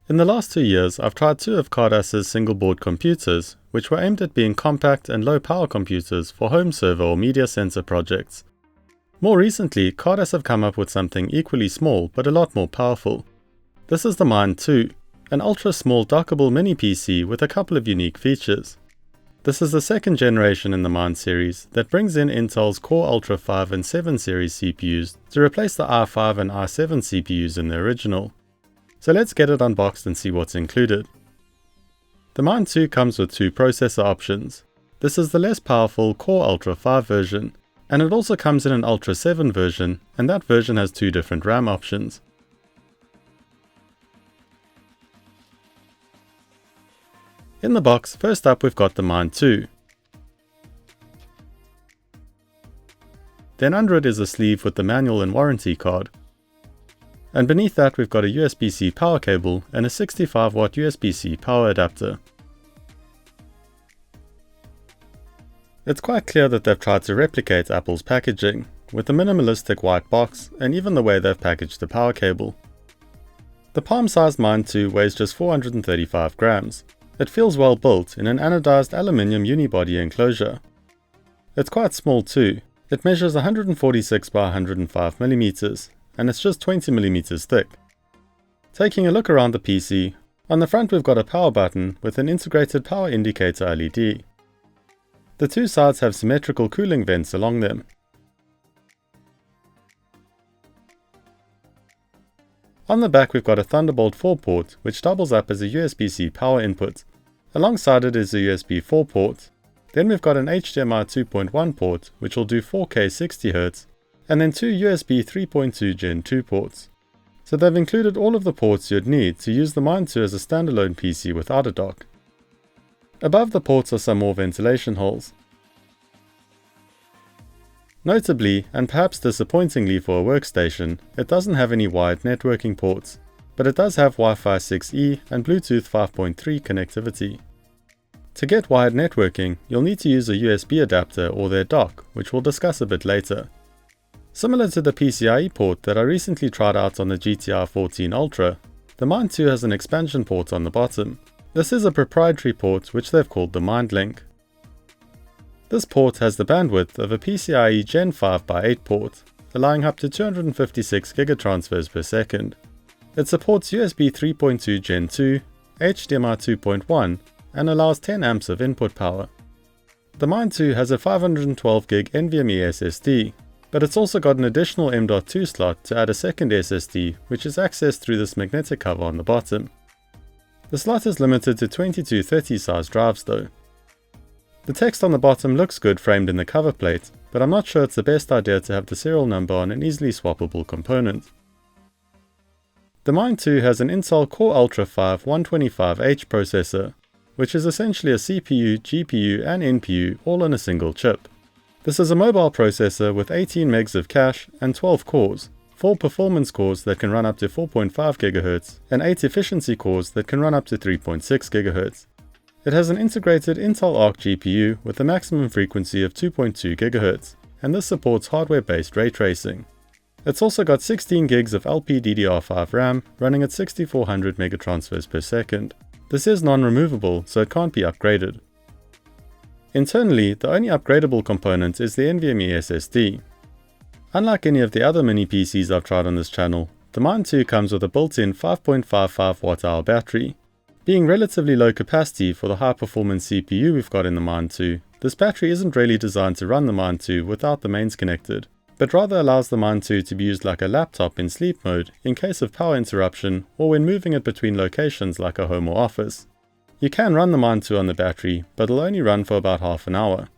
In the last 2 years, I've tried 2 of Khadas's single-board computers, which were aimed at being compact and low-power computers for home server or media center projects. More recently, Khadas have come up with something equally small but a lot more powerful. This is the Mind 2, an ultra-small dockable mini-PC with a couple of unique features. This is the second generation in the Mind series that brings in Intel's Core Ultra 5 and 7 series CPUs to replace the i5 and i7 CPUs in the original. So let's get it unboxed and see what's included. The Mind 2 comes with 2 processor options. This is the less powerful Core Ultra 5 version, and it also comes in an Ultra 7 version, and that version has 2 different RAM options. In the box, first up we've got the Mind 2. Then under it is a sleeve with the manual and warranty card. And beneath that we've got a USB-C power cable and a 65-watt USB-C power adapter. It's quite clear that they've tried to replicate Apple's packaging, with the minimalistic white box and even the way they've packaged the power cable. The palm-sized Mind 2 weighs just 435 grams. It feels well built in an anodized aluminium unibody enclosure. It's quite small too. It measures 146 by 105 millimeters, and it's just 20 millimeters thick. Taking a look around the PC, on the front we've got a power button with an integrated power indicator LED. The 2 sides have symmetrical cooling vents along them. On the back we've got a Thunderbolt 4 port which doubles up as a USB-C power input. Alongside it is a USB 4 port. Then we've got an HDMI 2.1 port which will do 4K 60Hz, and then 2 USB 3.2 Gen 2 ports. So they've included all of the ports you'd need to use the Mind 2 as a standalone PC without a dock. Above the ports are some more ventilation holes. Notably, and perhaps disappointingly for a workstation, it doesn't have any wired networking ports, but it does have Wi-Fi 6E and Bluetooth 5.3 connectivity. To get wired networking, you'll need to use a USB adapter or their dock, which we'll discuss a bit later. Similar to the PCIe port that I recently tried out on the GTR 14 Ultra, the Mind 2 has an expansion port on the bottom. This is a proprietary port which they've called the Mind Link. This port has the bandwidth of a PCIe Gen 5 by 8 port, allowing up to 256 gigatransfers per second. It supports USB 3.2 Gen 2, HDMI 2.1, and allows 10 amps of input power. The Mind 2 has a 512 gig NVMe SSD, but it's also got an additional M.2 slot to add a second SSD, which is accessed through this magnetic cover on the bottom. The slot is limited to 2230 size drives though. The text on the bottom looks good framed in the cover plate, but I'm not sure it's the best idea to have the serial number on an easily swappable component. The Mind 2 has an Intel Core Ultra 5 125H processor, which is essentially a CPU, GPU and NPU all on a single chip. This is a mobile processor with 18 megs of cache and 12 cores, 4 performance cores that can run up to 4.5 GHz, and 8 efficiency cores that can run up to 3.6 GHz. It has an integrated Intel Arc GPU with a maximum frequency of 2.2 GHz, and this supports hardware-based ray tracing. It's also got 16 gigs of LPDDR5 RAM running at 6400 megatransfers per second. This is non-removable, so it can't be upgraded. Internally, the only upgradable component is the NVMe SSD. Unlike any of the other mini PCs I've tried on this channel, the Mind 2 comes with a built-in 5.55 Wh battery. Being relatively low capacity for the high-performance CPU we've got in the Mind 2, this battery isn't really designed to run the Mind 2 without the mains connected, but rather allows the Mind 2 to be used like a laptop in sleep mode in case of power interruption or when moving it between locations like a home or office. You can run the Mind 2 on the battery, but it'll only run for about half an hour.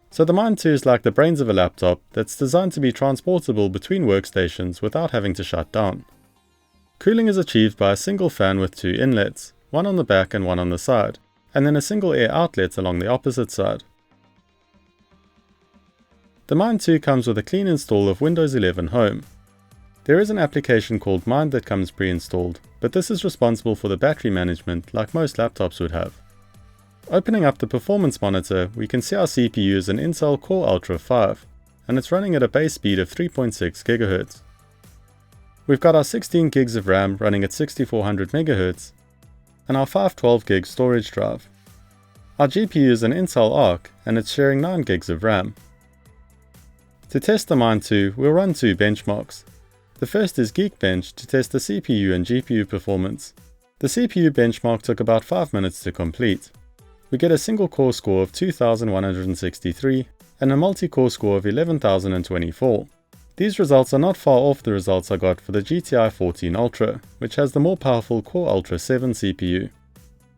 So the Mind 2 is like the brains of a laptop that's designed to be transportable between workstations without having to shut down. Cooling is achieved by a single fan with 2 inlets, one on the back and one on the side, and then a single air outlet along the opposite side. The Mind 2 comes with a clean install of Windows 11 Home. There is an application called Mind that comes pre-installed, but this is responsible for the battery management like most laptops would have. Opening up the performance monitor, we can see our CPU is an Intel Core Ultra 5, and it's running at a base speed of 3.6 GHz. We've got our 16 gigs of RAM running at 6400 MHz and our 512 gig storage drive. Our GPU is an Intel Arc and it's sharing 9 gigs of RAM. To test the Mind 2, we'll run 2 benchmarks. The first is Geekbench to test the CPU and GPU performance. The CPU benchmark took about 5 minutes to complete. We get a single core score of 2163 and a multi-core score of 11024. These results are not far off the results I got for the GTI 14 Ultra, which has the more powerful Core Ultra 7 CPU.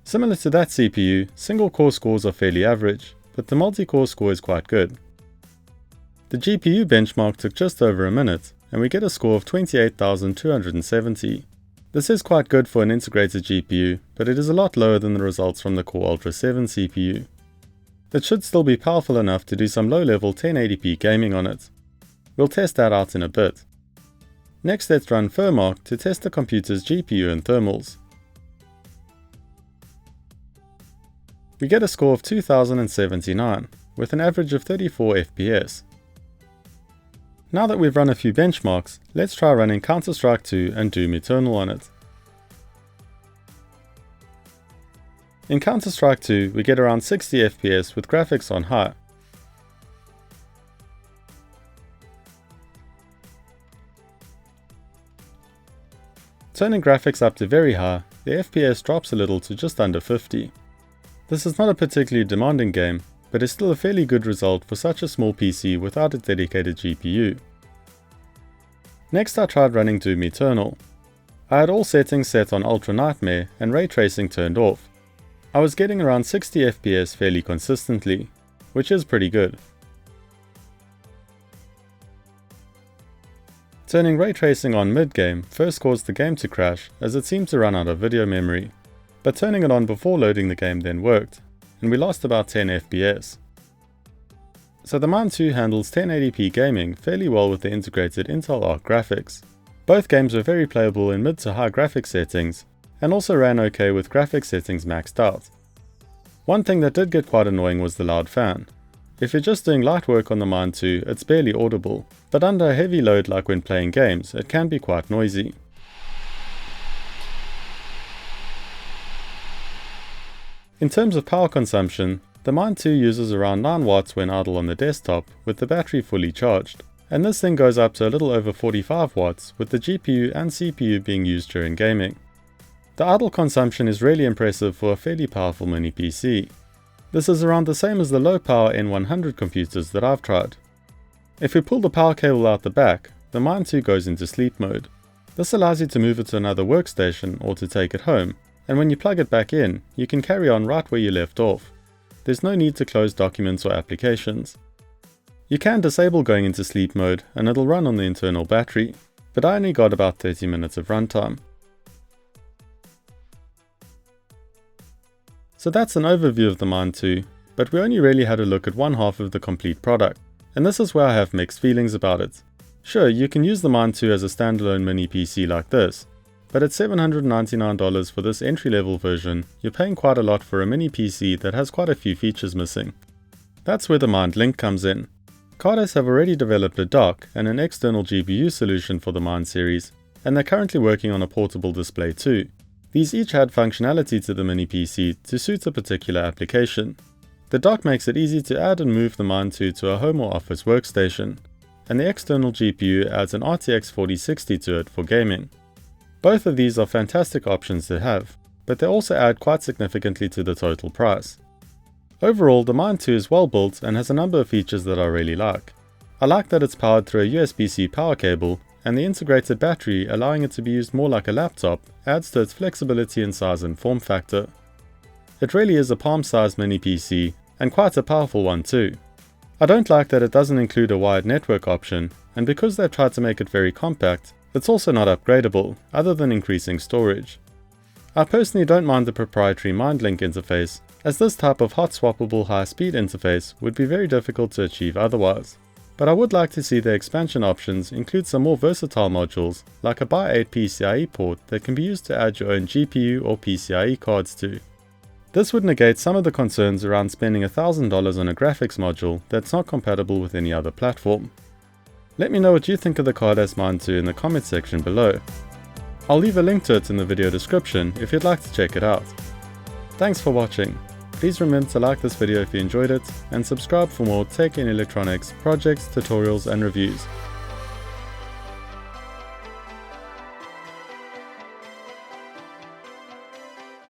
Similar to that CPU, single core scores are fairly average, but the multi-core score is quite good. The GPU benchmark took just over a minute, and we get a score of 28,270. This is quite good for an integrated GPU, but it is a lot lower than the results from the Core Ultra 7 CPU. It should still be powerful enough to do some low-level 1080p gaming on it. We'll test that out in a bit. Next, let's run Firmark to test the computer's GPU and thermals. We get a score of 2079, with an average of 34 FPS. Now that we've run a few benchmarks, let's try running Counter-Strike 2 and Doom Eternal on it. In Counter-Strike 2, we get around 60 FPS with graphics on high. Turning graphics up to very high, the FPS drops a little to just under 50. This is not a particularly demanding game, but is still a fairly good result for such a small PC without a dedicated GPU. Next, I tried running Doom Eternal. I had all settings set on Ultra Nightmare and ray tracing turned off. I was getting around 60 FPS fairly consistently, which is pretty good. Turning ray tracing on mid-game first caused the game to crash as it seemed to run out of video memory, but turning it on before loading the game then worked, and we lost about 10 FPS. So the Mind 2 handles 1080p gaming fairly well with the integrated Intel Arc graphics. Both games were very playable in mid to high graphics settings, and also ran okay with graphics settings maxed out. One thing that did get quite annoying was the loud fan. If you're just doing light work on the Mind 2, it's barely audible, but under a heavy load like when playing games, it can be quite noisy. In terms of power consumption, the Mind 2 uses around 9 watts when idle on the desktop with the battery fully charged, and this thing goes up to a little over 45 watts with the GPU and CPU being used during gaming. The idle consumption is really impressive for a fairly powerful mini PC. This is around the same as the low power N100 computers that I've tried. If we pull the power cable out the back, the Mind 2 goes into sleep mode. This allows you to move it to another workstation or to take it home, and when you plug it back in, you can carry on right where you left off. There's no need to close documents or applications. You can disable going into sleep mode and it'll run on the internal battery, but I only got about 30 minutes of runtime. So that's an overview of the Mind 2, but we only really had a look at one half of the complete product, and this is where I have mixed feelings about it. Sure, you can use the Mind 2 as a standalone mini PC like this, but at $799 for this entry-level version, you're paying quite a lot for a mini PC that has quite a few features missing. That's where the Mind Link comes in. Khadas have already developed a dock and an external GPU solution for the Mind series, and they're currently working on a portable display too. These each add functionality to the mini PC to suit a particular application. The dock makes it easy to add and move the Mind 2 to a home or office workstation, and the external GPU adds an RTX 4060 to it for gaming. Both of these are fantastic options to have, but they also add quite significantly to the total price. Overall, the Mind 2 is well built and has a number of features that I really like. I like that it's powered through a USB-C power cable, and the integrated battery, allowing it to be used more like a laptop, adds to its flexibility in size and form factor. It really is a palm-sized mini PC, and quite a powerful one too. I don't like that it doesn't include a wired network option, and because they've tried to make it very compact, it's also not upgradable, other than increasing storage. I personally don't mind the proprietary MindLink interface, as this type of hot swappable high-speed interface would be very difficult to achieve otherwise. But I would like to see the expansion options include some more versatile modules, like a x8 PCIe port that can be used to add your own GPU or PCIe cards to. This would negate some of the concerns around spending $1,000 on a graphics module that's not compatible with any other platform. Let me know what you think of the Khadas Mind 2 in the comment section below. I'll leave a link to it in the video description if you'd like to check it out. Thanks for watching. Please remember to like this video if you enjoyed it, and subscribe for more tech and electronics projects, tutorials and reviews.